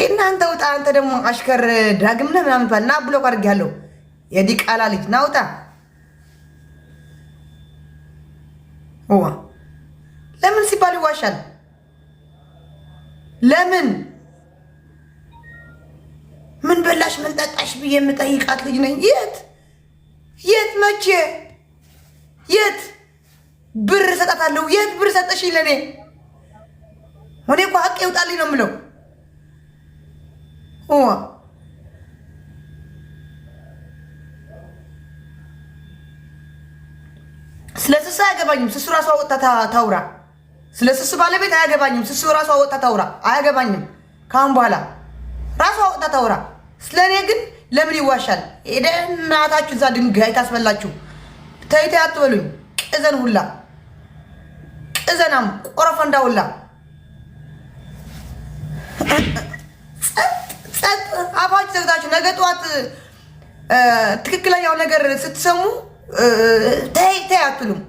እናንተ ውጣ። አንተ ደግሞ አሽከር ዳግም ነህ ምናምን ባልና ብሎክ አድርጌያለሁ። የዲቃላ ልጅ ናውጣ። ለምን ሲባል ይዋሻል? ለምን ምን በላሽ ምን ጠጣሽ ብዬ የምጠይቃት ልጅ ነኝ። የት መቼ የት ብር ሰጣታለሁ? የት ብር ሰጠሽኝ ለኔ? እኔ እኮ ሀቅ ይውጣልኝ ነው የምለው። ስለ ስስ አያገባኝም። ስሱ ራሷ ወጣታ ታውራ። ስለ ስሱ ባለቤት አያገባኝም። ስሱ ራሷ ወጣታ ታውራ። አያገባኝም። ካሁን በኋላ ራሷ ወጣታ ታውራ። ስለኔ ግን ለምን ይዋሻል? ሄደ እናታችሁ እዛ ድንጋይ ታስበላችሁ። ተይተ አትበሉኝ። ቅዘን ሁላ ቅዘናም ቆረፈንዳ ሁላ ጸጥ አፋችሁ ዘግታችሁ ነገ ጠዋት ትክክለኛው ነገር ስትሰሙ ተይ አትሉም።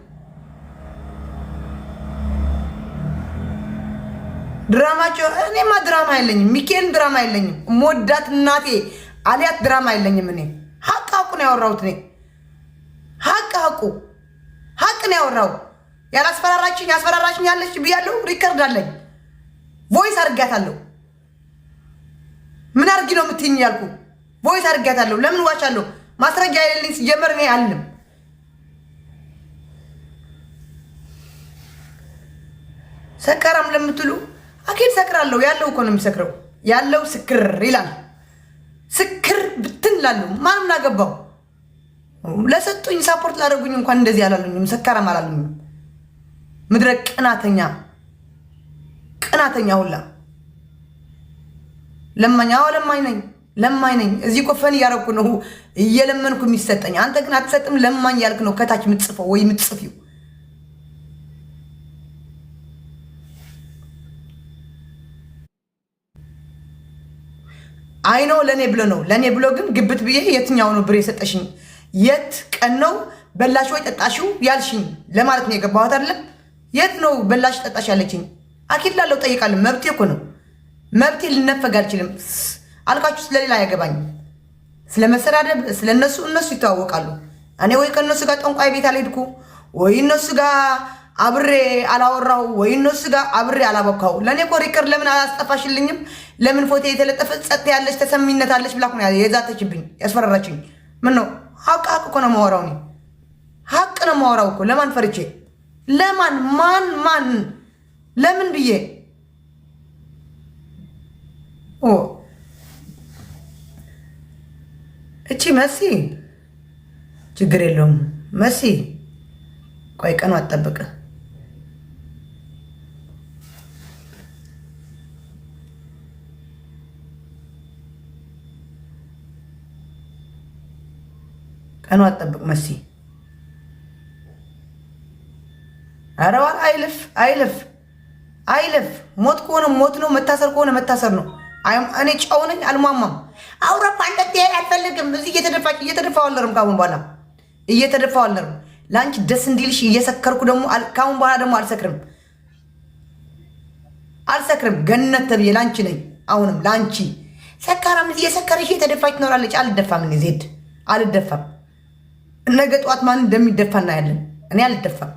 ድራማቸው እኔማ ድራማ አይለኝም። ሚካኤል ድራማ አይለኝም። ሞዳት እናቴ አሊያት ድራማ አይለኝም። እኔ ሀቅ ነው ያወራሁት። እኔ ሀቅ ነው ያወራው። ያላስፈራራችኝ ያስፈራራችኝ ያለች ብያለሁ። ሪከርድ አለኝ። ቮይስ አድርጋታለሁ። ምን አድርጊ ነው የምትይኝ ያልኩ ቮይስ አድርጋታለሁ። ለምን ዋሻለሁ? ማስረጃ የሌለኝ ሲጀመር እኔ አልልም። ሰከራም ለምትሉ አኪድ ሰክራለሁ። ያለው እኮ ነው የሚሰክረው። ያለው ስክር ይላል። ስክር ብትን ላለው ማንም ላገባው ለሰጡኝ ሳፖርት ላደረጉኝ እንኳን እንደዚህ አላሉኝም። ሰከራም አላሉኝም። ምድረ ቅናተኛ ሁላ ለማኝ ነኝ። እዚህ እኮ ፈን እያደረኩ ነው እየለመንኩ የሚሰጠኝ። አንተ ግን አትሰጥም። ለማኝ ያልክ ነው ከታች የምትጽፈው ወይ የምትጽፊው። አይኖ ለኔ ብሎ ግን ግብት ብዬ የትኛው ነው ብር የሰጠሽኝ? የት ቀን ነው በላሽ ወይ ጠጣሽው ያልሽኝ ለማለት ነው የገባሁት አይደለም። የት ነው በላሽ ጠጣሽ ያለችኝ? አኪድ ላለው ጠይቃለሁ። መብቴ እኮ ነው። መብቴ ልነፈግ አልችልም። አልካችሁ ስለሌላ አያገባኝም። ስለመሰዳደብ ስለነሱ እነሱ ይተዋወቃሉ። እኔ ወይ ከነሱ ጋር ጠንቋይ ቤት አልሄድኩ ወይ እነሱ ጋር አብሬ አላወራሁ ወይ እነሱ ጋር አብሬ አላበካው። ለኔ እኮ ሪከርድ ለምን አላስጠፋሽልኝም? ለምን ፎቶ የተለጠፈ ጸጥ ያለች ተሰሚነት አለች ብላ እኮ ነው የዛተችብኝ ያስፈራራችኝ። ምን ነው ሀቅ እኮ ነው የማወራው። እኔ ሀቅ ነው የማወራው እኮ። ለማን ፈርቼ? ለማን ማን ለምን ብዬ እቺ መሲ ችግር የለውም። መሲ ቆይ ቀኑ አትጠብቅ። ቀኑ አትጠብቅ መሲ። ኧረ አይልፍ። ሞት ከሆነ ሞት ነው። መታሰር ከሆነ መታሰር ነው። እኔ ጨው ነኝ አልሟሟም። አውሮፓ እንደዚህ አልፈልግም። እዚህ እየተደፋው አልነርም። ካሁን በኋላ እየተደፋው አልነርም። ለአንቺ ደስ እንዲልሽ እየሰከርኩ ደግሞ ካሁን በኋላ ደግሞ አልሰክርም። ገነት ተብዬ ለአንቺ ነኝ። አሁንም ለአንቺ ሰካራም እየሰከረሽ እየተደፋች ትኖራለች። አልደፋም። እኔ ዜድ አልደፋም። ነገ ጠዋት ማን እንደሚደፋ እናያለን። እኔ አልደፋም።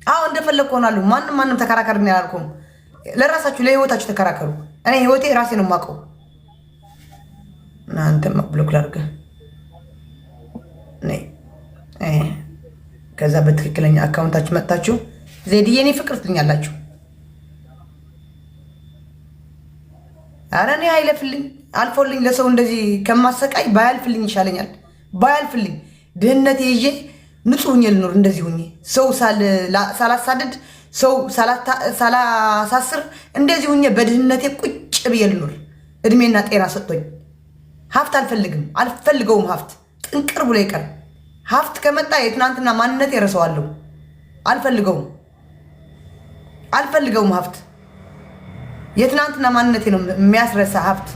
አዎ እንደፈለግ ሆናለሁ። ማንም ተከራከር ነው ያልኩም። ለራሳችሁ ለህይወታችሁ ተከራከሩ። እኔ ህይወቴ ራሴ ነው የማውቀው። እናንተም ብሎክ ላድርግ ከዛ በትክክለኛ አካውንታችሁ መጣችሁ ዜድዬ እኔ ፍቅር ትኛላችሁ። ኧረ እኔ አይለፍልኝ አልፎልኝ ለሰው እንደዚህ ከማሰቃይ ባያልፍልኝ ይሻለኛል። ባያልፍልኝ ድህነቴ ይዤ ንጹህ ሁኜ ልኖር። እንደዚህ ሁኜ ሰው ሳላሳድድ ሰው ሳላሳስር እንደዚህ ሁኜ በድህነቴ ቁጭ ብዬ ልኖር። እድሜና ጤና ሰጥቶኝ ሀብት አልፈልገውም። ሀብት ጥንቅር ብሎ ይቀር። ሀብት ከመጣ የትናንትና ማንነቴ እረሳዋለሁ። አልፈልገውም ሀብት። የትናንትና ማንነቴ ነው የሚያስረሳ ሀብት።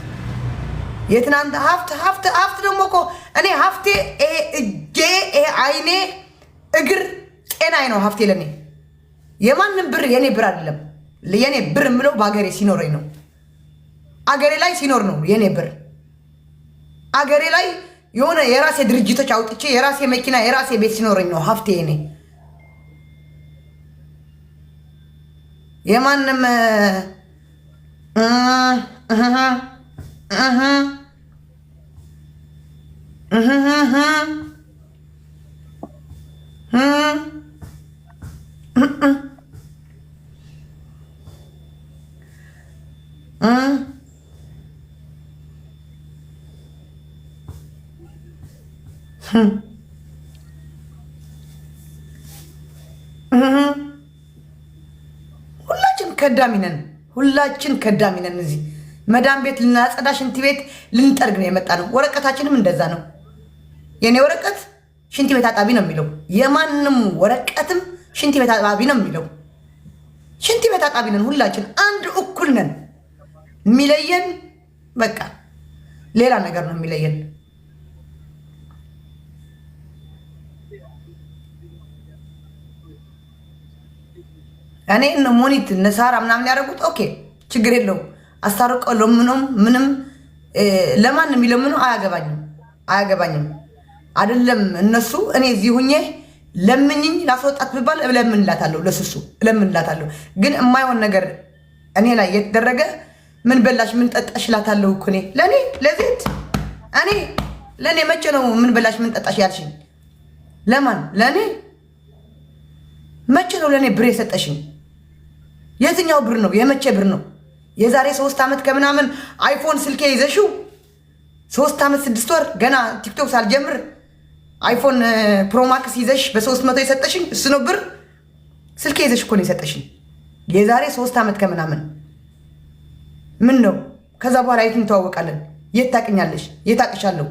የትናንት ሀብት ደግሞ እኮ እኔ ሀብቴ እጄ አይኔ እግር ጤናዬ ነው ሀብቴ ለኔ። የማንም ብር የኔ ብር አይደለም። የኔ ብር ምለው በአገሬ ሲኖረኝ ነው። አገሬ ላይ ሲኖር ነው የኔ ብር። አገሬ ላይ የሆነ የራሴ ድርጅቶች አውጥቼ የራሴ መኪና የራሴ ቤት ሲኖረኝ ነው ሀብቴ የኔ። የማንም ሁላችን ከዳሚ ነን። ሁላችን ከዳሚ ነን። እዚህ መዳም ቤት ልናጸዳ ሽንት ቤት ልንጠርግ ነው የመጣ ነው። ወረቀታችንም እንደዛ ነው። የኔ ወረቀት ሽንት ቤት አጣቢ ነው የሚለው። የማንም ወረቀትም ሽንት ቤት አጣቢ ነው የሚለው። ሽንት ቤት አጣቢ ነን። ሁላችን አንድ እኩል ነን። የሚለየን በቃ ሌላ ነገር ነው የሚለየን። እኔ እነ ሞኒት እነ ሳራ ምናምን ያደረጉት ኦኬ ችግር የለውም። አስታርቀው ለምንም ምንም ለማን የሚለምኑ አያገባኝም። አይደለም እነሱ እኔ እዚህ ሁኜ ለምኝኝ ላስወጣት ብባል እለምንላታለሁ፣ ለሱሱ እለምንላታለሁ። ግን የማይሆን ነገር እኔ ላይ የተደረገ ምን በላሽ ምን ጠጣሽ እላታለሁ እኮ እኔ ለዜት እኔ ለእኔ መቼ ነው ምን በላሽ ምን ጠጣሽ ያልሽኝ? ለማን ለእኔ መቼ ነው ለእኔ ብር የሰጠሽኝ? የትኛው ብር ነው? የመቼ ብር ነው? የዛሬ 3 ዓመት ከምናምን አይፎን ስልኬ ይዘሽው 3 ዓመት 6 ወር ገና ቲክቶክ ሳልጀምር አይፎን ፕሮማክስ ይዘሽ በ300 የሰጠሽኝ እሱ ነው ብር? ስልኬ ይዘሽ እኮ ነው የሰጠሽኝ የዛሬ 3 ዓመት ከምናምን። ምን ነው ከዛ በኋላ የት እንተዋወቃለን? የት ታውቅኛለሽ? የት አውቅሻለሁ?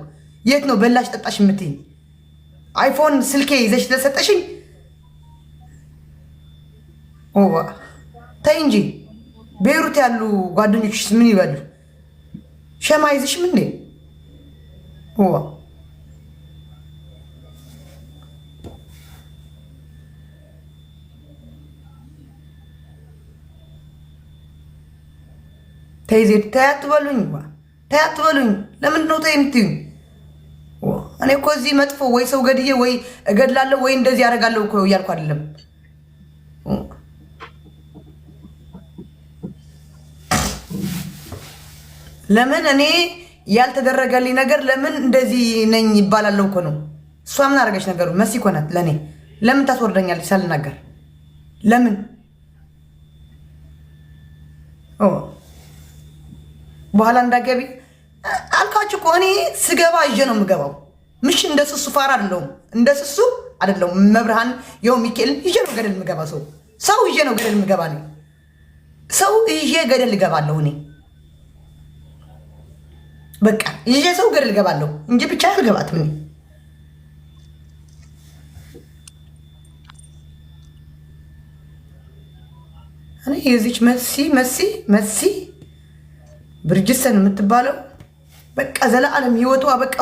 የት ነው በላሽ ጠጣሽ የምትይኝ? አይፎን ስልኬ ይዘሽ ስለሰጠሽኝ ተይ እንጂ። ቤይሩት ያሉ ጓደኞችስ ምን ይበሉ? ሸማ ይዝሽም እንዴ? ተይ ዜድ ተይ አትበሉኝ፣ ተይ አትበሉኝ። ለምንድን ነው ተይ የምትይኝ? እኔ እኮ እዚህ መጥፎ ወይ ሰው ገድዬ ወይ እገድላለሁ ወይ እንደዚህ ያደርጋለሁ እኮ እያልኩ አይደለም። ለምን እኔ ያልተደረገልኝ ነገር ለምን እንደዚህ ነኝ ይባላለሁ እኮ ነው። እሷ ምን አደረገች ነገሩ? መሲ እኮ ናት ለእኔ። ለምን ታስወርደኛለች ሳልናገር? ለምን በኋላ እንዳገቢ አልካችሁ እኮ። እኔ ስገባ ይዤ ነው የምገባው። ምሽ እንደ ስሱ ፋራ አይደለሁም፣ እንደ ስሱ አይደለሁም። መብርሃን የው ሚካኤልን ይዤ ነው ገደል የምገባ። ሰው ይዤ ነው ገደል የምገባ። ሰው ይዤ ገደል እገባለሁ እኔ በቃ ይዤ ሰው ገደል እገባለሁ እንጂ ብቻ አልገባትም። እኔ የዚች መሲ ብርጅሰን የምትባለው በቃ ዘለዓለም ህይወቷ በቃ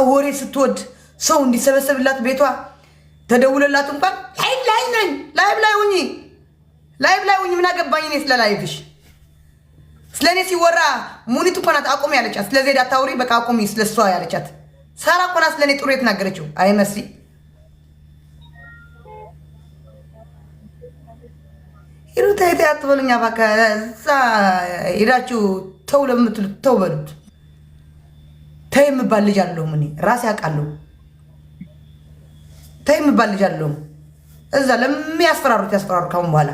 ወሬ ስትወድ ሰው እንዲሰበሰብላት ቤቷ ተደውለላት እንኳን ላይቭ ላይ ሁኚ ምን አገባኝ እኔ ስለ ላይቭሽ። ስለኔ ሲወራ ሙኒት እኮ ናት አቁሚ ያለቻት። ስለ ዜድ አታውሪ በቃ አቁሚ ስለሷ ያለቻት ሳራ እኮ ናት ስለኔ ጥሩ የተናገረችው። አይ መሲ ሂሩት አይተ አትበሉኛ ባካ። እዛ ሄዳችሁ ተው ለምትሉት ተው በሉት። ተይ የምባል ልጅ አለሁም እኔ ራሴ አውቃለሁ። ተይ የምባል ልጅ አለሁም። እዛ ለሚያስፈራሩት ያስፈራሩ። ካሁን በኋላ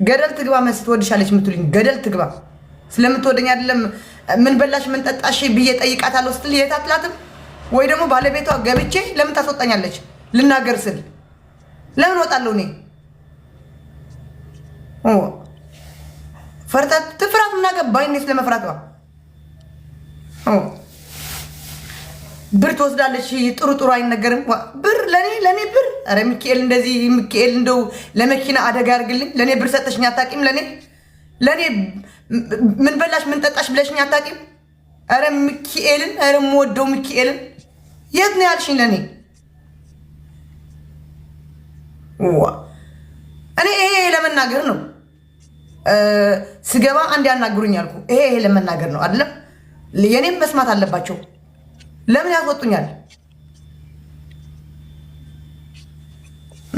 ገደል ትግባ። መሲ ትወድሻለች የምትሉኝ ገደል ትግባ። ስለምትወደኝ አይደለም ምን በላሽ ምን ጠጣሽ ብዬ ጠይቃታለሁ ስትል የት አትላትም ወይ ደግሞ ባለቤቷ ገብቼ ለምን ታስወጣኛለች? ልናገር ስል ለምን ወጣለሁ እኔ? ፈርታት ትፍራት ምን አገባኝ እኔ ስለመፍራቷ። ብር ትወስዳለች ጥሩ አይነገርም። ብር ለኔ ብር ኧረ ሚካኤል እንደዚህ ሚካኤል እንደው ለመኪና አደጋ ያርግልኝ። ለኔ ብር ሰጠሽኝ አታውቂም? ለኔ ምን በላሽ ምን ጠጣሽ ብለሽኝ አታውቂም? ኧረ ሚካኤልን ኧረ የምወደው ሚካኤልን የት ነው ያልሽኝ ለኔ? እኔ ይሄ ለመናገር ነው ስገባ አንድ ያናግሩኝ አልኩ። ይሄ ለመናገር ነው አይደለም? የኔም መስማት አለባቸው። ለምን ያስወጡኛል?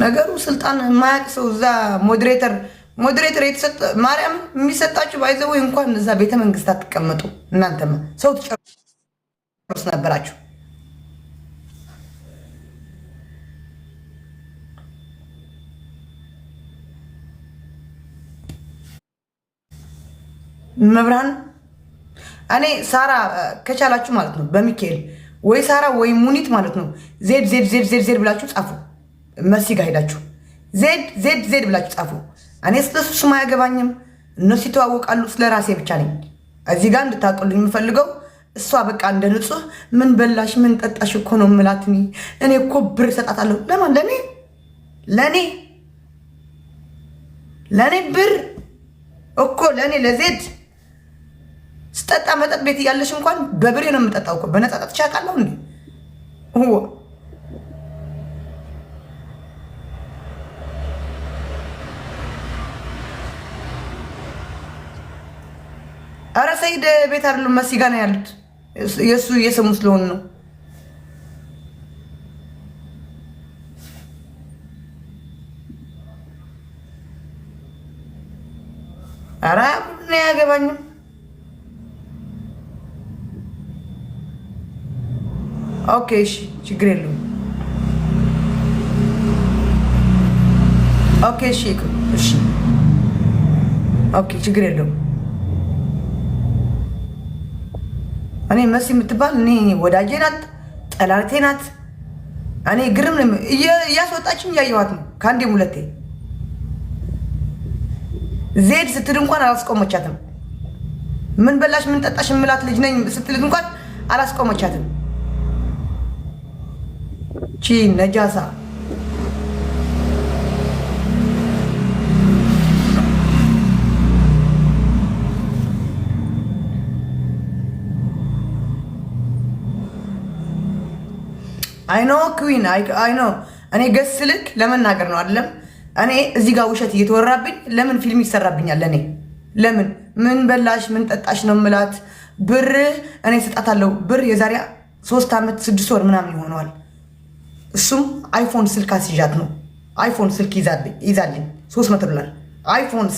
ነገሩ ስልጣን የማያውቅ ሰው እዛ ሞዴሬተር የተሰጠ ማርያም የሚሰጣችሁ ባይዘው እንኳን እዛ ቤተ መንግስት አትቀመጡ። እናንተማ ሰው ትጨርስ ነበራችሁ። መብራን እኔ ሳራ ከቻላችሁ ማለት ነው በሚካኤል ወይ ሳራ ወይ ሙኒት ማለት ነው ዜድ ዜድ ዜድ ዜድ ዜድ ብላችሁ ጻፉ። መሲ ጋር ሄዳችሁ ዜድ ዜድ ዜድ ብላችሁ ጻፉ። እኔ ስለሱ ስም አያገባኝም። እነሱ ይተዋወቃሉ። ስለ ራሴ ብቻ ነኝ እዚህ ጋር እንድታውቁልኝ የምፈልገው። እሷ በቃ እንደ ንጹህ ምን በላሽ ምን ጠጣሽ እኮ ነው የምላት። እኔ እኮ ብር እሰጣታለሁ። ለማን? ለእኔ ብር እኮ ለእኔ ለዜድ ስጠጣ መጠጥ ቤት እያለሽ እንኳን በብሬ ነው የምጠጣው እኮ። በነፃ ጠጥቼ አውቃለሁ እንዴ? አረ ሰይድ ቤት አይደሉም መሲ ጋ ነው ያሉት። የእሱ እየሰሙ ስለሆኑ ነው። አረ ምን ያገባኝም። ኦኬ እሺ፣ ችግር የለውም። ኦኬ እሺ፣ እሺ፣ ኦኬ ችግር የለውም። እኔ መሲ የምትባል እኔ ወዳጄ ናት፣ ጠላቴ ናት። እኔ ግርም እያስወጣችኝ እያየኋት ነው ከአንዴም ሁለቴ። ዜድ ስትል እንኳን አላስቆመቻትም። ምን በላሽ ምን ጠጣሽ የምላት ልጅ ነኝ ስትል እንኳን አላስቆመቻትም። ቺ ነጃሳ አይኖ ኩዊን አይኖ እኔ ገስ ልክ ለመናገር ነው አይደለም። እኔ እዚህ ጋር ውሸት እየተወራብኝ ለምን ፊልም ይሰራብኛል? ለኔ ለምን ምን በላሽ ምን ጠጣሽ ነው ምላት። ብር እኔ ሰጣታለሁ። ብር የዛሬ 3 ዓመት 6 ወር ምናምን ይሆነዋል። እሱም አይፎን ስልክ አስይዣት ነው። አይፎን ስልክ ይዛልኝ 300 ዶላር አይፎን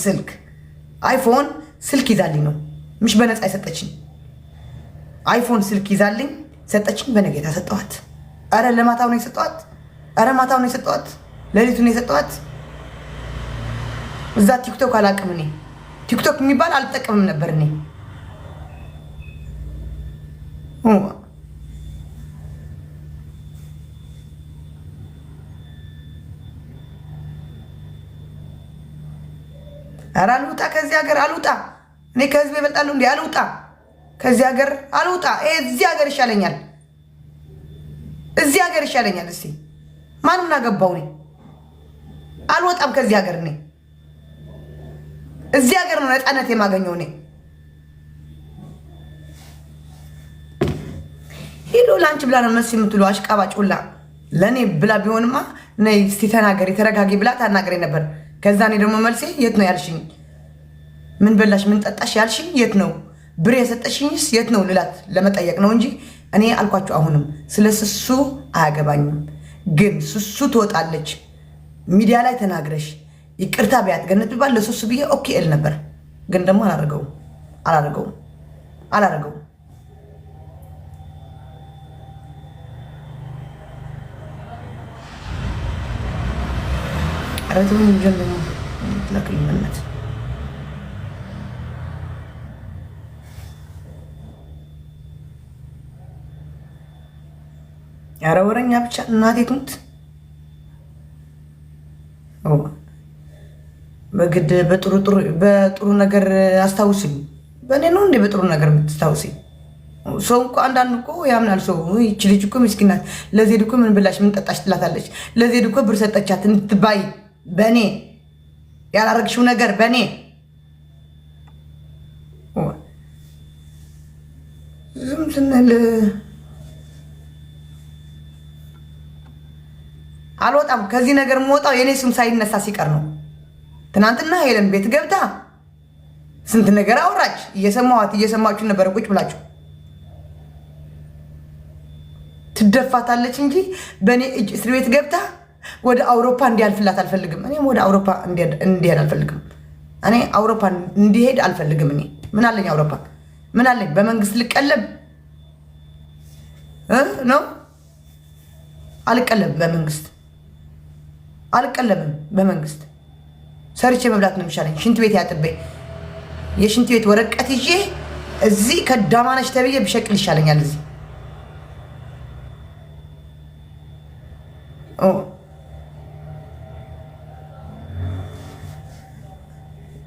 ስልክ ይዛልኝ ነው። ምሽ በነፃ የሰጠችኝ አይፎን ስልክ ይዛልኝ ሰጠችኝ። በነገታ ሰጠዋት። አረ ለማታው ነው የሰጠዋት። አረ ማታው ነው የሰጠዋት። ሌሊቱ ነው የሰጠዋት። እዛ ቲክቶክ አላቅም። እኔ ቲክቶክ የሚባል አልጠቀምም ነበር እኔ። አረ አልውጣ ከዚህ ሀገር አልውጣ። እኔ ከህዝብ ይበልጣለሁ እንዴ? አልውጣ ከዚህ ሀገር አልውጣ። እዚህ ሀገር ይሻለኛል። እዚህ ሀገር ይሻለኛል። እስቲ ማንም አገባው? እኔ አልወጣም ከዚህ ሀገር። እኔ እዚህ ሀገር ነው ነፃነት የማገኘው። እኔ ሄሎ ላንቺ ብላ ነው መስ የምትሉ አሽቃባጭ ሁላ ለእኔ ብላ ቢሆንማ ነይ እስቲ ተናገሪ ተረጋጊ ብላ ታናገረኝ ነበር። ከዛ እኔ ደግሞ መልሴ የት ነው ያልሽኝ? ምን በላሽ ምን ጠጣሽ ያልሽኝ የት ነው? ብር የሰጠሽኝስ የት ነው ልላት ለመጠየቅ ነው እንጂ እኔ አልኳችሁ አሁንም ስለ ስሱ አያገባኝም። ግን ስሱ ትወጣለች ሚዲያ ላይ ተናግረሽ ይቅርታ ቢያት ገነት ቢባል ለሱሱ ብዬ ኦኬ እል ነበር። ግን ደግሞ አላረገውም። አረቱን ጀምሮ ለክልምነት ያረ ወረኛ ብቻ እናቴ ትሙት። በግድ በጥሩ ነገር አስታውስኝ። በእኔ ነው እንዴ በጥሩ ነገር የምትስታውስኝ? ሰው እኮ አንዳንድ እኮ ያምናል። ሰው ይቺ ልጅ እኮ ምስኪን ናት፣ ለዜድ እኮ ምን ብላሽ ምን ጠጣሽ ትላታለች። ለዜድ እኮ ብር ሰጠቻት እንትባይ በእኔ ያላረግሽው ነገር በእኔ ዝም ስንል አልወጣም። ከዚህ ነገር የምወጣው የኔ ስም ሳይነሳ ሲቀር ነው። ትናንትና ሄለን ቤት ገብታ ስንት ነገር አወራች። እየሰማችሁ ነበር ቁጭ ብላችሁ። ትደፋታለች እንጂ በእኔ እጅ እስር ቤት ገብታ ወደ አውሮፓ እንዲያልፍላት አልፈልግም። እኔም ወደ አውሮፓ እንዲሄድ አልፈልግም። እኔ አውሮፓ እንዲሄድ አልፈልግም። እኔ ምን አለኝ አውሮፓ ምን አለኝ? በመንግስት ልቀለብ ነው? አልቀለብም። በመንግስት ሰርቼ መብላት ነው የሚሻለኝ። ሽንት ቤት ያጥቤ የሽንት ቤት ወረቀት ይዤ እዚህ ከዳማነሽ ተብዬ ብሸቅል ይሻለኛል። እዚህ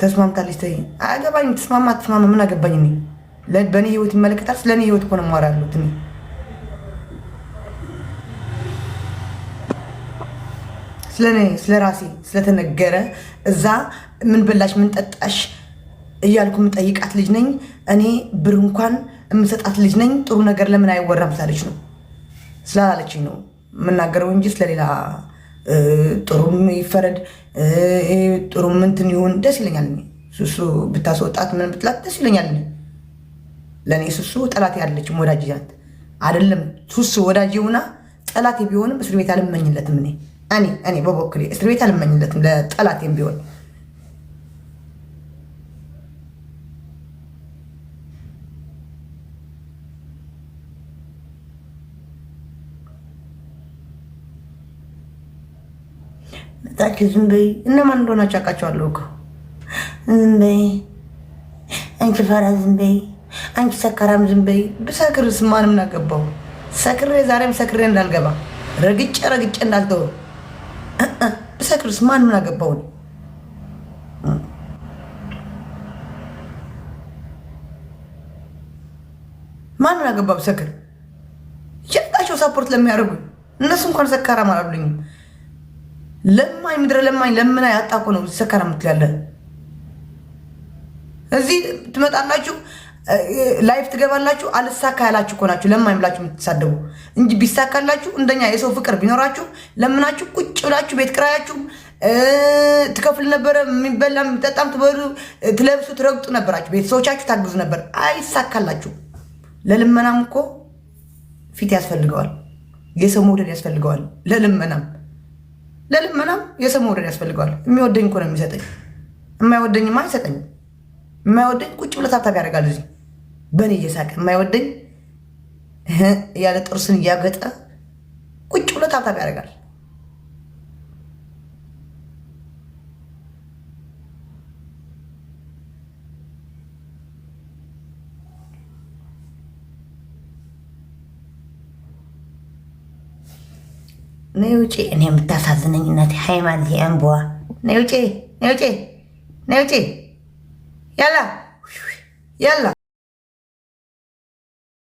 ተስማምታለች። ተይ አያገባኝም። ተስማማ ምን አገባኝ? እኔ በእኔ ህይወት ይመለከታል። ስለ እኔ ህይወት እኮ ነው የማወራ ያለሁት እኔ። ስለ ራሴ ስለተነገረ እዛ ምን በላሽ ምን ጠጣሽ እያልኩ የምጠይቃት ልጅ ነኝ እኔ። ብር እንኳን የምሰጣት ልጅ ነኝ። ጥሩ ነገር ለምን አይወራም ስላለች ነው ስላላለችኝ ነው የምናገረው እንጂ ስለሌላ ጥሩም ይፈረድ ጥሩም እንትን ይሁን ደስ ይለኛል። ሱሱ ብታስወጣት ምን ብትላት ደስ ይለኛል። ለእኔ ሱሱ ጠላት ያለችም ወዳጅ ናት አይደለም። ሱሱ ወዳጅ ሆና ጠላት ቢሆንም እስር ቤት አልመኝለትም። እኔ በበኩሌ እስር ቤት አልመኝለትም ለጠላቴም ቢሆን። ታች ዝም በይ። እነማን እንደሆናችሁ አውቃቸዋለሁ እኮ። ዝም በይ አንቺ ፈራ፣ ዝም በይ አንቺ ሰካራም፣ ዝም በይ። ብሰክርስ ማንም ናገባው? ሰክሬ ዛሬም ሰክሬ እንዳልገባ ረግጬ እንዳልተው ብሰክርስ ማንም ናገባው? ማንም ናገባ ብሰክር? ሸጣቸው ሳፖርት ለሚያደርጉ እነሱ እንኳን ሰካራም አላሉኝም። ለማኝ ምድረ ለማኝ ለምና ያጣቁ ነው ሰካራ ምትላለ። እዚህ ትመጣላችሁ ላይፍ ትገባላችሁ። አልሳካ ያላችሁ እኮ ናችሁ ለማኝ ብላችሁ የምትሳደቡ እንጂ ቢሳካላችሁ እንደኛ የሰው ፍቅር ቢኖራችሁ ለምናችሁ ቁጭ ብላችሁ ቤት ኪራያችሁ ትከፍል ነበረ። የሚበላ የሚጠጣም ትበሉ ትለብሱ ትረግጡ ነበራችሁ። ቤተሰቦቻችሁ ታግዙ ነበር። አይሳካላችሁ። ለልመናም እኮ ፊት ያስፈልገዋል። የሰው መውደድ ያስፈልገዋል። ለልመናም የሰው መውደድ ያስፈልገዋል። የሚወደኝ እኮ ነው የሚሰጠኝ። የማይወደኝማ አይሰጠኝም። የማይወደኝ ቁጭ ብሎ ታብታብ ያደርጋል እዚህ በእኔ እየሳቀ። የማይወደኝ ያለ ጥርስን እያገጠ ቁጭ ብሎ ታብታብ ያደርጋል። ነይ ውጪ። እኔ የምታሳዝነኝ እናቴ ሃይማኖት አንቧ። ነይ ውጪ ያላ